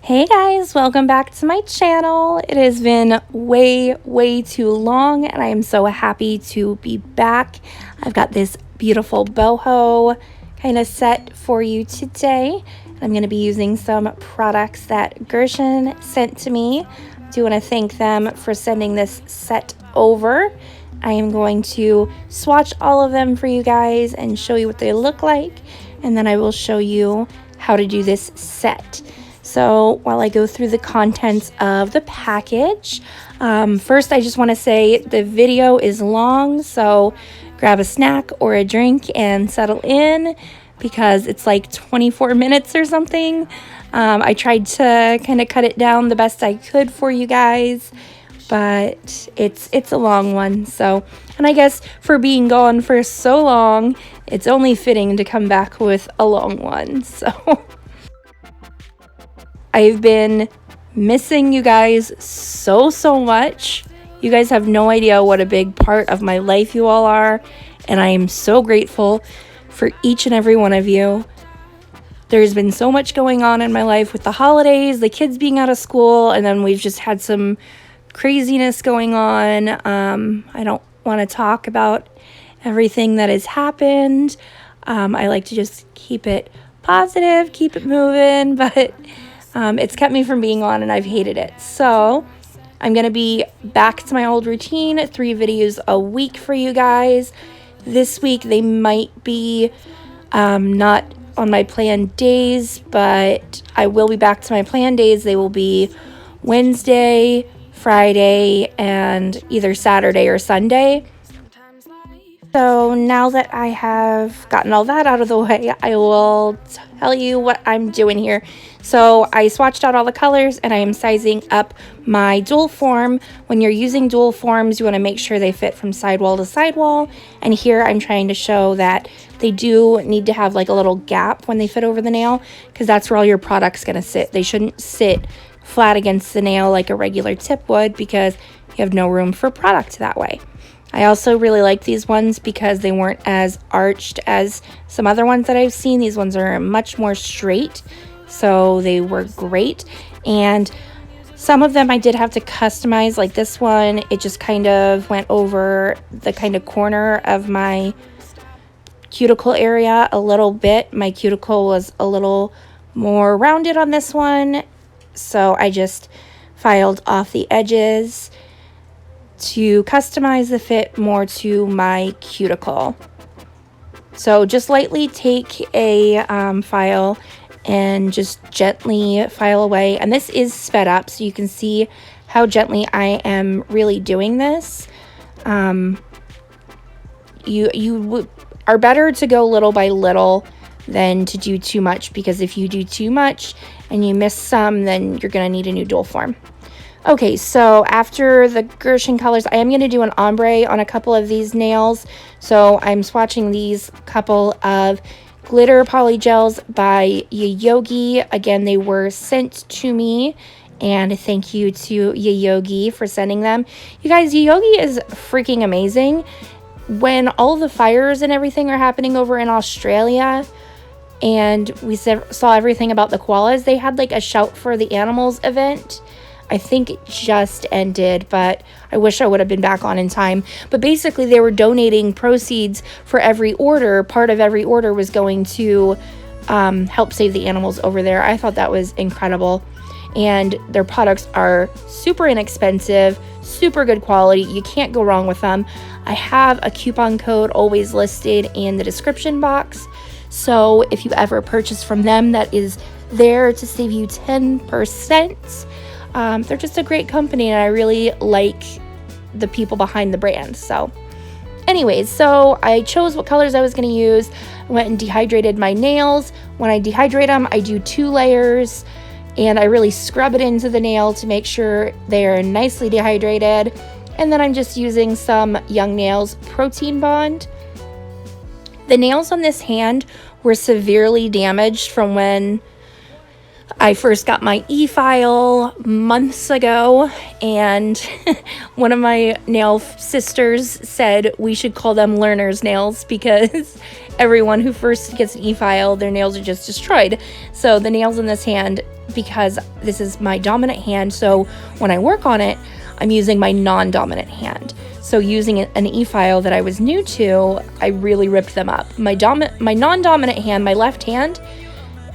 Hey guys, welcome back to my channel. It has been way too long and I am so happy to be back. I've got this beautiful boho kind of set for you today. I'm going to be using some products that Gershion sent to me. I do want to thank them for sending this set over. I am going to swatch all of them for you guys and show you what they look like, and then I will show you how to do this set. So while I go through the contents of the package, first I just want to say the video is long, so grab a snack or a drink and settle in because it's like 24 minutes or something. I tried to kind of cut it down the best I could for you guys, but it's a long one. So, and I guess for being gone for so long, it's only fitting to come back with a long one. So I've been missing you guys so much. You guys have no idea what a big part of my life you all are, and I am so grateful for each and every one of you. There's been so much going on in my life with the holidays, the kids being out of school, and then we've just had some craziness going on. I don't want to talk about everything that has happened. I like to just keep it positive, keep it moving, but it's kept me from being on and I've hated it. So I'm going to be back to my old routine, 3 videos a week for you guys. This week they might be not on my planned days, but I will be back to my planned days. They will be Wednesday, Friday, and either Saturday or Sunday. So now that I have gotten all that out of the way, I will tell you what I'm doing here. So I swatched out all the colors and I am sizing up my dual form. When you're using dual forms, you want to make sure they fit from sidewall to sidewall. And here I'm trying to show that they do need to have like a little gap when they fit over the nail, because that's where all your product's going to sit. They shouldn't sit flat against the nail like a regular tip would, because you have no room for product that way. I also really like these ones because they weren't as arched as some other ones that I've seen. These ones are much more straight, so they were great. And some of them I did have to customize, like this one, it just kind of went over the kind of corner of my cuticle area a little bit. My cuticle was a little more rounded on this one, so I just filed off the edges to customize the fit more to my cuticle. So just lightly take a file and just gently file away. And this is sped up, so you can see how gently I am really doing this. You are better to go little by little than to do too much, because if you do too much and you miss some, then you're going to need a new dual form. Okay, so after the Gershion colors, I am going to do an ombre on a couple of these nails. So I'm swatching these couple of glitter polygels by Yogi. Again, they were sent to me, and thank you to Yogi for sending them. You guys, Yogi is freaking amazing. When all the fires and everything are happening over in Australia, and we saw everything about the koalas, they had like a Shout for the Animals event. I think it just ended, but I wish I would have been back on in time. But basically, they were donating proceeds for every order. Part of every order was going to help save the animals over there. I thought that was incredible. And their products are super inexpensive, super good quality. You can't go wrong with them. I have a coupon code always listed in the description box. So if you ever purchase from them, that is there to save you 10%. They're just a great company, and I really like the people behind the brand. So anyways, so I chose what colors I was going to use. I went and dehydrated my nails. When I dehydrate them, I do 2 layers, and I really scrub it into the nail to make sure they are nicely dehydrated. And then I'm just using some Young Nails Protein Bond. The nails on this hand were severely damaged from when I first got my e-file months ago, and one of my nail sisters said we should call them learner's nails because everyone who first gets an e-file, their nails are just destroyed. So the nails in this hand, because this is my dominant hand, so when I work on it, I'm using my non-dominant hand. So using an e-file that I was new to, I really ripped them up. My non-dominant hand, my left hand,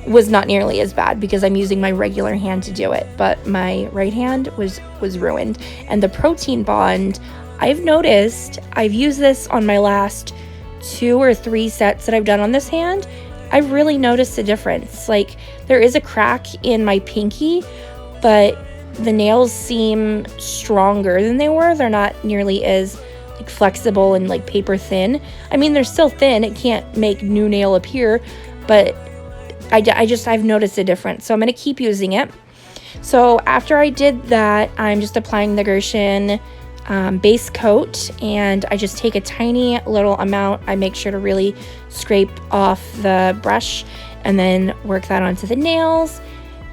was not nearly as bad because I'm using my regular hand to do it, but my right hand was ruined. And the protein bond, I've noticed, I've used this on my last 2 or 3 sets that I've done on this hand. I've really noticed a difference. Like, there is a crack in my pinky, but the nails seem stronger than they were. They're not nearly as like flexible and like paper thin. I mean, they're still thin. It can't make new nail appear, but I've noticed a difference. So I'm going to keep using it. So after I did that, I'm just applying the Gershion base coat, and I just take a tiny little amount. I make sure to really scrape off the brush and then work that onto the nails,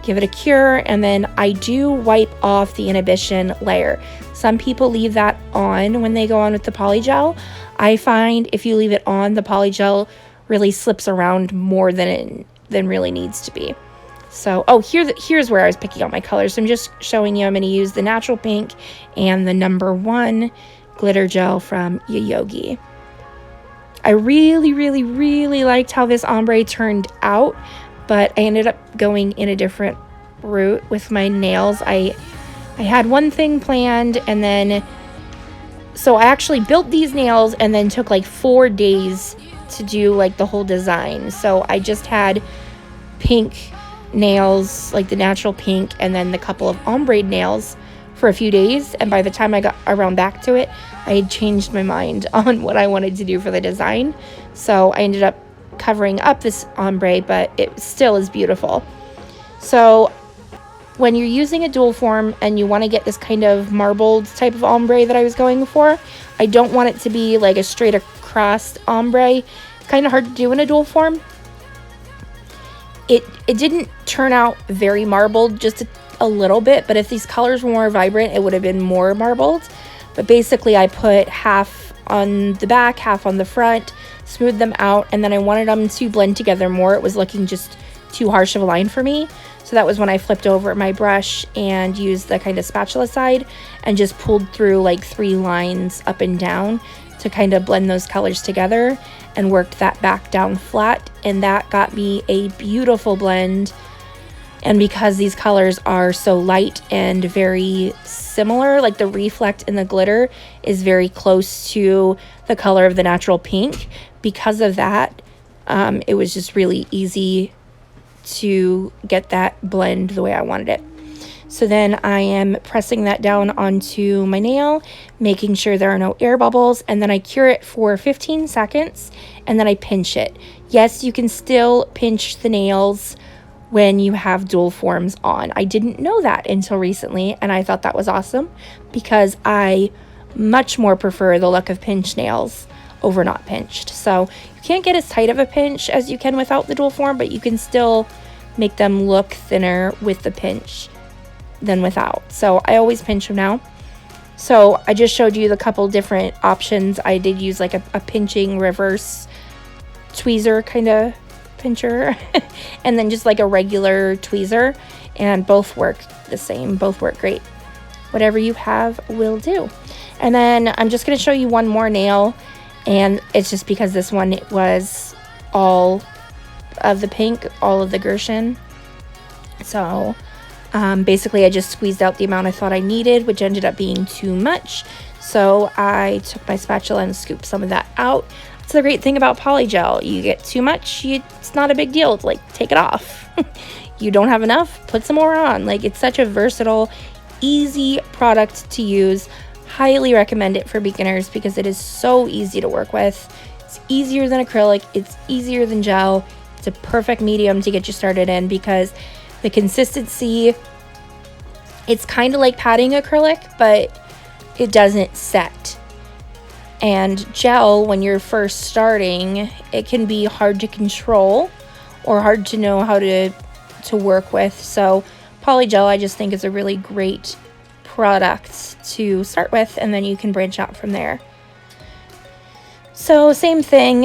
give it a cure, and then I do wipe off the inhibition layer. Some people leave that on when they go on with the polygel. I find if you leave it on, the polygel really slips around more than really needs to be. So, here's where I was picking out my colors. So I'm just showing you I'm going to use the natural pink and the #1 glitter gel from Yogi. I really, really, really liked how this ombre turned out, but I ended up going in a different route with my nails. I had one thing planned, and then so I actually built these nails and then took like 4 days to do like the whole design. So I just had pink nails, like the natural pink, and then the couple of ombre nails for a few days, and by the time I got around back to it, I had changed my mind on what I wanted to do for the design. So I ended up covering up this ombre, but it still is beautiful. So when you're using a dual form and you want to get this kind of marbled type of ombre that I was going for, I don't want it to be like a straight across ombre. It's kind of hard to do in a dual form. It didn't turn out very marbled, just a little bit, but if these colors were more vibrant, it would have been more marbled. But basically I put half on the back, half on the front, smoothed them out, and then I wanted them to blend together more. It was looking just too harsh of a line for me. So that was when I flipped over my brush and used the kind of spatula side and just pulled through like 3 lines up and down to kind of blend those colors together and worked that back down flat, and that got me a beautiful blend. And because these colors are so light and very similar, like the reflect in the glitter is very close to the color of the natural pink, because of that, it was just really easy to get that blend the way I wanted it. So then I am pressing that down onto my nail, making sure there are no air bubbles, and then I cure it for 15 seconds, and then I pinch it. Yes, you can still pinch the nails when you have dual forms on. I didn't know that until recently, and I thought that was awesome because I much more prefer the look of pinched nails over not pinched. So you can't get as tight of a pinch as you can without the dual form, but you can still make them look thinner with the pinch than without. So I always pinch them now. So I just showed you the couple different options. I did use like a pinching reverse tweezer kind of pincher and then just like a regular tweezer, and both work the same, both work great. Whatever you have will do. And then I'm just going to show you one more nail, and it's just because this one was all of the pink, all of the Gershion. So basically I just squeezed out the amount I thought I needed, which ended up being too much. So I took my spatula and scooped some of that out. That's the great thing about polygel. You get too much, it's not a big deal. It's like, take it off. You don't have enough, put some more on. Like, it's such a versatile, easy product to use. Highly recommend it for beginners because it is so easy to work with. It's easier than acrylic. It's easier than gel. It's a perfect medium to get you started in because the consistency, it's kind of like patting acrylic, but it doesn't set. And gel, when you're first starting, it can be hard to control or hard to know how to to work with. So Polygel, I just think, is a really great product to start with, and then you can branch out from there. So same thing.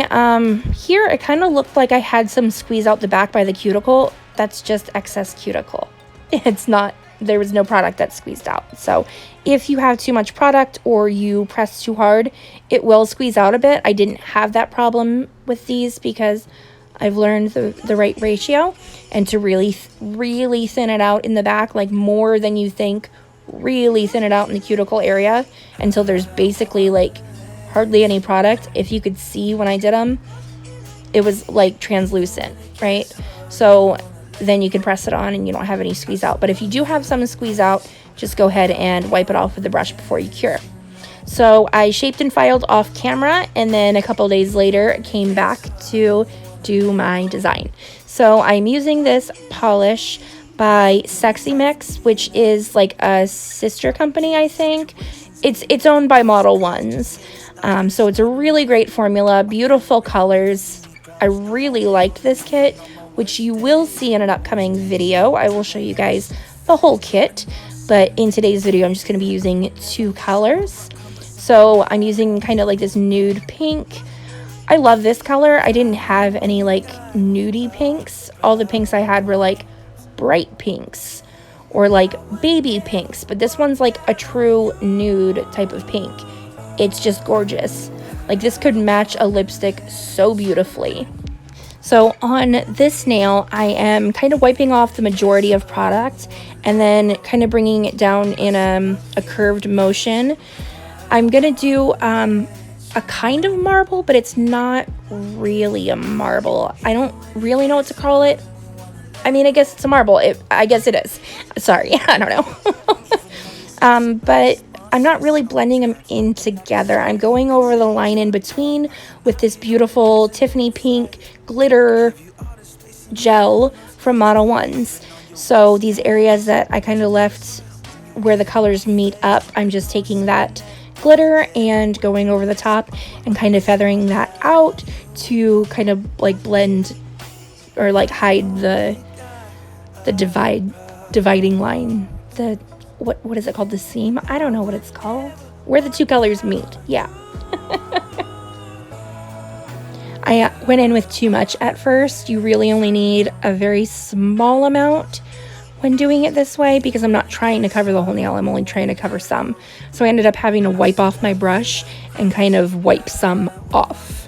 Here it kind of looked like I had some squeeze out the back by the cuticle. That's just excess cuticle. It's not, there was no product that squeezed out. So if you have too much product or you press too hard, it will squeeze out a bit. I didn't have that problem with these because I've learned the right ratio, and to really thin it out in the back, like more than you think, really thin it out in the cuticle area until there's basically like hardly any product. If you could see when I did them, it was like translucent, right? So then you can press it on and you don't have any squeeze out. But if you do have some squeeze out, just go ahead and wipe it off with the brush before you cure. So I shaped and filed off camera, and then a couple days later came back to do my design. So I'm using this polish by Sexy Mix, which is like a sister company, I think. It's owned by Model Ones. So it's a really great formula, beautiful colors. I really liked this kit, which you will see in an upcoming video. I will show you guys the whole kit, but in today's video I'm just going to be using 2 colors. So I'm using kind of like this nude pink. I love this color. I didn't have any like nudie pinks. All the pinks I had were like bright pinks or like baby pinks, but this one's like a true nude type of pink. It's just gorgeous. Like this could match a lipstick so beautifully. So on this nail, I am kind of wiping off the majority of product and then kind of bringing it down in a curved motion. I'm gonna do a kind of marble, but it's not really a marble. I don't really know what to call it. I mean, I guess it's a marble. I guess it is. Sorry, I don't know. But I'm not really blending them in together. I'm going over the line in between with this beautiful Tiffany pink glitter gel from Model Ones. So these areas that I kind of left where the colors meet up, I'm just taking that glitter and going over the top and kind of feathering that out to kind of like blend or like hide the dividing line. The what is it called? The seam? I don't know what it's called. Where the 2 colors meet. Yeah. I went in with too much at first. You really only need a very small amount when doing it this way because I'm not trying to cover the whole nail. I'm only trying to cover some. So I ended up having to wipe off my brush and kind of wipe some off.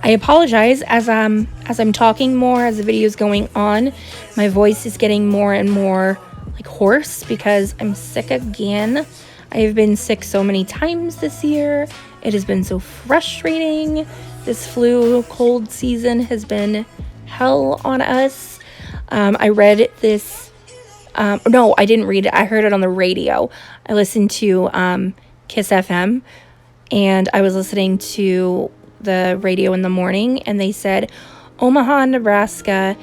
I apologize as I'm talking more, as the video is going on. My voice is getting more and more like hoarse because I'm sick again. I have been sick so many times this year. It has been so frustrating. This flu cold season has been hell on us. I read this. No, I didn't read it. I heard it on the radio. I listened to Kiss FM, and I was listening to the radio in the morning, and they said Omaha, Nebraska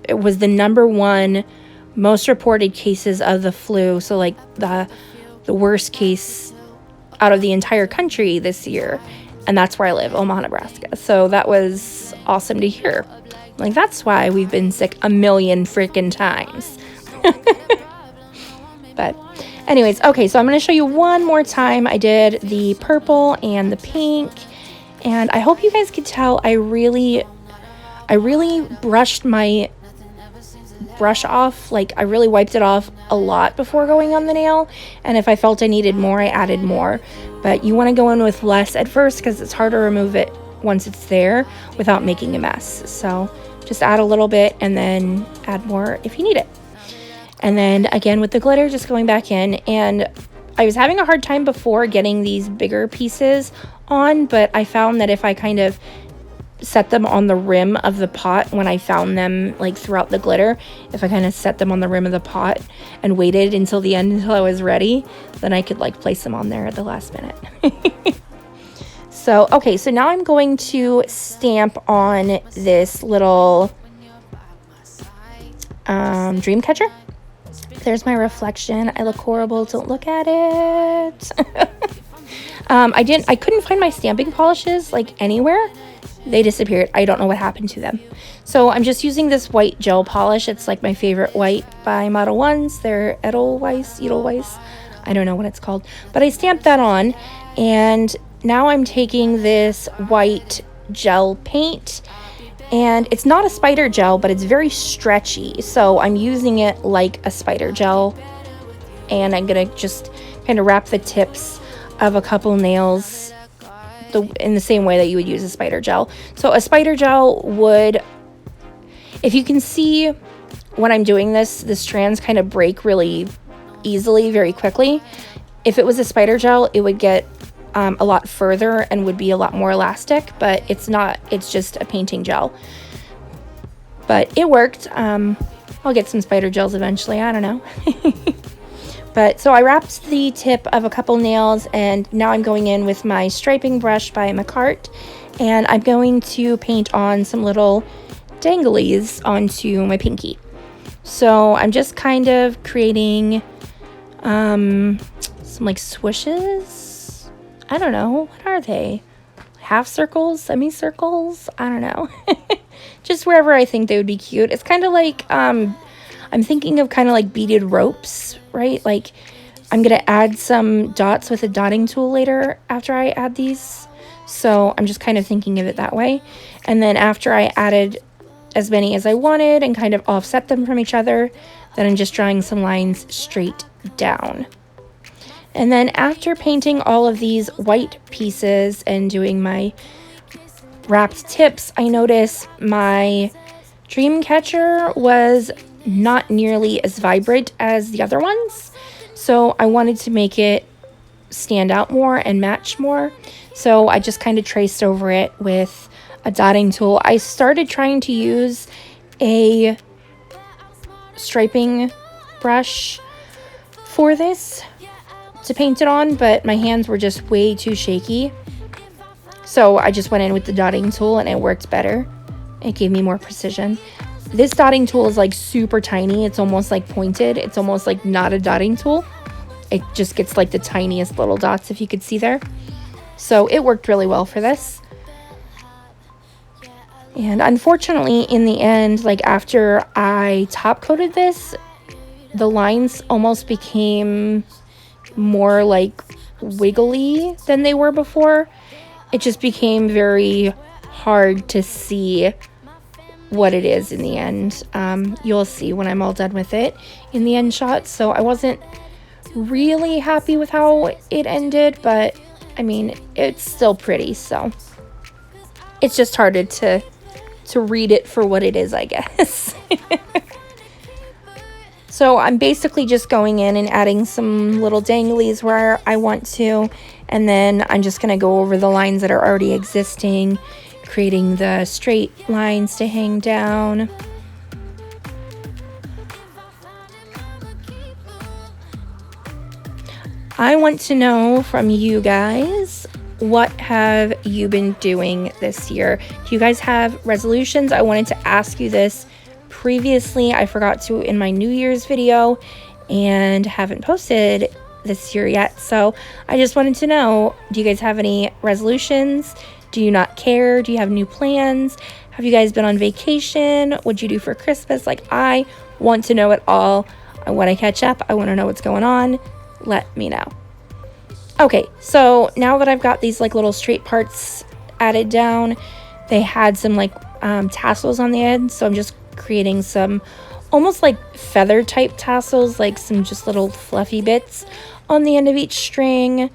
was the #1 most reported cases of the flu. So like the worst case out of the entire country this year. And that's where I live, Omaha, Nebraska. So that was awesome to hear. Like, that's why we've been sick a million freaking times. But anyways, okay, so I'm going to show you one more time. I did the purple and the pink. And I hope you guys could tell I really brushed my brush off. Like, I really wiped it off a lot before going on the nail. And if I felt I needed more, I added more. But you want to go in with less at first because it's hard to remove it once it's there without making a mess. So just add a little bit and then add more if you need it. And then again with the glitter, just going back in. And I was having a hard time before getting these bigger pieces on, but I found that if I kind of set them on the rim of the pot when I found them like throughout the glitter, if I kind of set them on the rim of the pot and waited until the end until I was ready, then I could like place them on there at the last minute. So okay, so now I'm going to stamp on this little dream catcher. There's my reflection. I look horrible, don't look at it. I couldn't find my stamping polishes like anywhere. they disappeared. I don't know what happened to them. So I'm just using this white gel polish. It's like my favorite white by Model 1s. They're Edelweiss. I don't know what it's called. But I stamped that on, and now I'm taking this white gel paint, and it's not a spider gel, but it's very stretchy. So I'm using it like a spider gel, and I'm gonna just kind of wrap the tips of a couple nails in the same way that you would use a spider gel. So a spider gel would, if you can see when I'm doing this, the strands kind of break really easily, very quickly. If it was a spider gel, it would get a lot further and would be a lot more elastic, but it's not. It's just a painting gel. But it worked. I'll get some spider gels eventually. I don't know. But so I wrapped the tip of a couple nails, and now I'm going in with my striping brush by Macart, and I'm going to paint on some little danglies onto my pinky. So I'm just kind of creating some like swishes. I don't know. What are they? Half circles? Semicircles? I don't know. Just wherever I think they would be cute. It's kind of like I'm thinking of kind of like beaded ropes, right? Like I'm going to add some dots with a dotting tool later after I add these. So I'm just kind of thinking of it that way. And then after I added as many as I wanted and kind of offset them from each other, then I'm just drawing some lines straight down. And then after painting all of these white pieces and doing my wrapped tips, I noticed my dream catcher was not nearly as vibrant as the other ones. So I wanted to make it stand out more and match more. So I just kind of traced over it with a dotting tool. I started trying to use a striping brush for this to paint it on, but my hands were just way too shaky. So I just went in with the dotting tool and it worked better. It gave me more precision. This dotting tool is like super tiny. It's almost like pointed. It's almost like not a dotting tool. It just gets like the tiniest little dots, if you could see there. So it worked really well for this. And unfortunately, in the end, like after I top coated this, the lines almost became more like wiggly than they were before. It just became very hard to see what it is in the end. You'll see when I'm all done with it in the end shot. So I wasn't really happy with how it ended, but I mean, it's still pretty. So it's just harder to read it for what it is, I guess. So I'm basically just going in and adding some little danglies where I want to, and then I'm just going to go over the lines that are already existing, creating the straight lines to hang down. I want to know from you guys, what have you been doing this year? Do you guys have resolutions? I wanted to ask you this previously. I forgot to in my New Year's video and haven't posted this year yet. So I just wanted to know, do you guys have any resolutions? Do you not care? Do you have new plans? Have you guys been on vacation? What'd you do for Christmas? Like, I want to know it all. I want to catch up. I want to know what's going on. Let me know. Okay, so now that I've got these like little straight parts added down, they had some like tassels on the end. So I'm just creating some almost like feather type tassels, like some just little fluffy bits on the end of each string.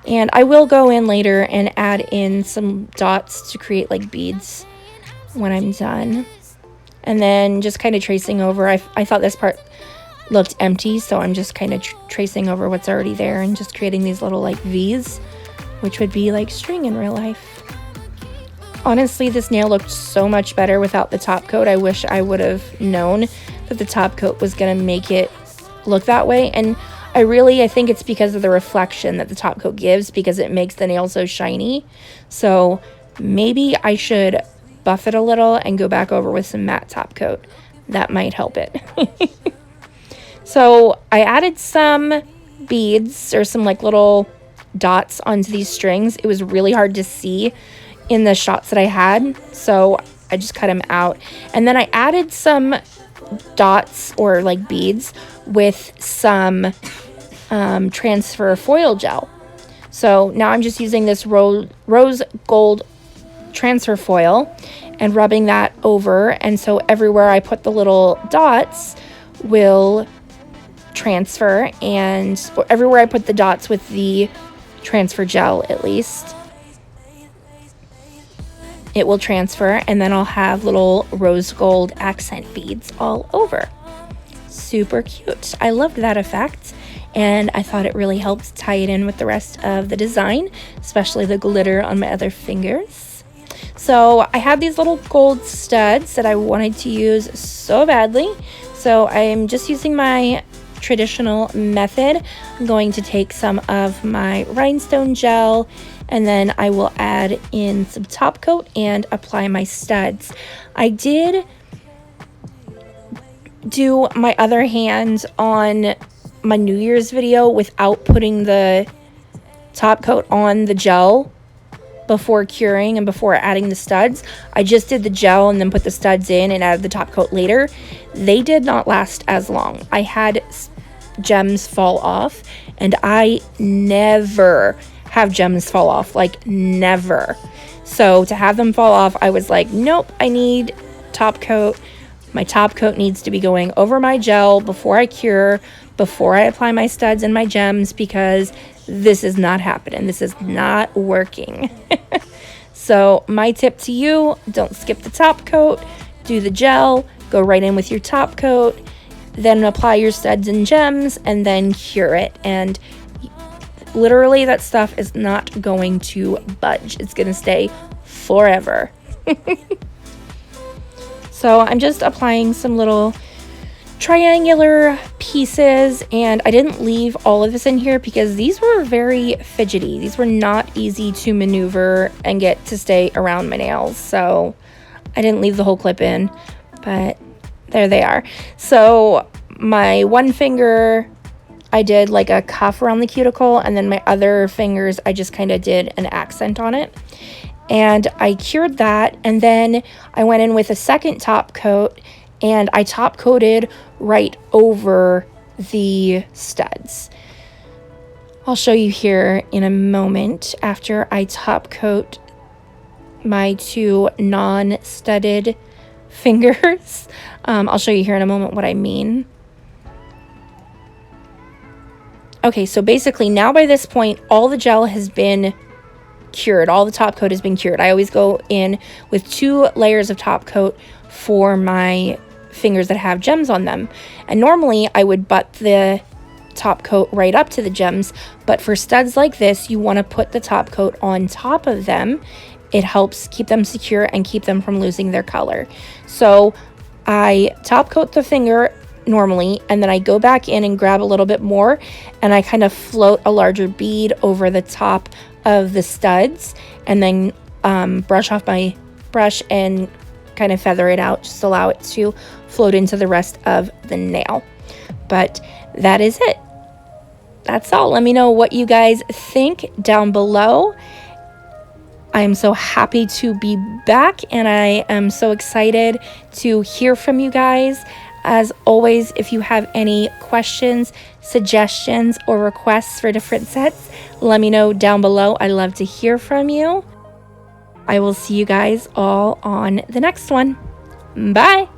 And I will go in later and add in some dots to create like beads when I'm done. And then just kind of tracing over. I thought this part looked empty, so I'm just kind of tracing over what's already there and just creating these little like V's, which would be like string in real life. Honestly, this nail looked so much better without the top coat. I wish I would have known that the top coat was going to make it look that way. And I think it's because of the reflection that the top coat gives, because it makes the nail so shiny. So maybe I should buff it a little and go back over with some matte top coat. That might help it. So I added some beads or some like little dots onto these strings. It was really hard to see in the shots that I had, so I just cut them out. And then I added some dots or like beads with some transfer foil gel. So now I'm just using this rose gold transfer foil and rubbing that over, and so everywhere I put the little dots will transfer, and everywhere I put the dots with the transfer gel, at least, it will transfer, and then I'll have little rose gold accent beads all over. Super cute. I loved that effect, and I thought it really helped tie it in with the rest of the design, especially the glitter on my other fingers. So I had these little gold studs that I wanted to use so badly, so I'm just using my traditional method. I'm going to take some of my rhinestone gel, and then I will add in some top coat and apply my studs. I did do my other hand on my New Year's video without putting the top coat on the gel before curing and before adding the studs. I just did the gel and then put the studs in and added the top coat later. They did not last as long. I had gems fall off, and I never have gems fall off, like never. So to have them fall off, I was like, nope, I need top coat. My top coat needs to be going over my gel before I cure, before I apply my studs and my gems, because this is not happening. This is not working. So my tip to you, don't skip the top coat, do the gel, go right in with your top coat, then apply your studs and gems, and then cure it. And literally that stuff is not going to budge. It's going to stay forever. So I'm just applying some little triangular pieces, and I didn't leave all of this in here because these were very fidgety. These were not easy to maneuver and get to stay around my nails, so I didn't leave the whole clip in, but there they are. So my one finger, I did like a cuff around the cuticle, and then my other fingers, I just kind of did an accent on it. And I cured that, and then I went in with a second top coat, and I top coated right over the studs. I'll show you here in a moment after I top coat my two non-studded fingers. I'll show you here in a moment what I mean. Okay, so basically now by this point, all the gel has been cured. All the top coat has been cured. I always go in with 2 layers of top coat for my fingers that have gems on them. And normally I would butt the top coat right up to the gems, but for studs like this, you want to put the top coat on top of them. It helps keep them secure and keep them from losing their color. So I top coat the finger normally, and then I go back in and grab a little bit more, and I kind of float a larger bead over the top of the studs, and then brush off my brush and kind of feather it out, just allow it to float into the rest of the nail. But that is it. That's all. Let me know what you guys think down below. I am so happy to be back, and I am so excited to hear from you guys. As always, if you have any questions, suggestions, or requests for different sets, let me know down below. I love to hear from you. I will see you guys all on the next one. Bye!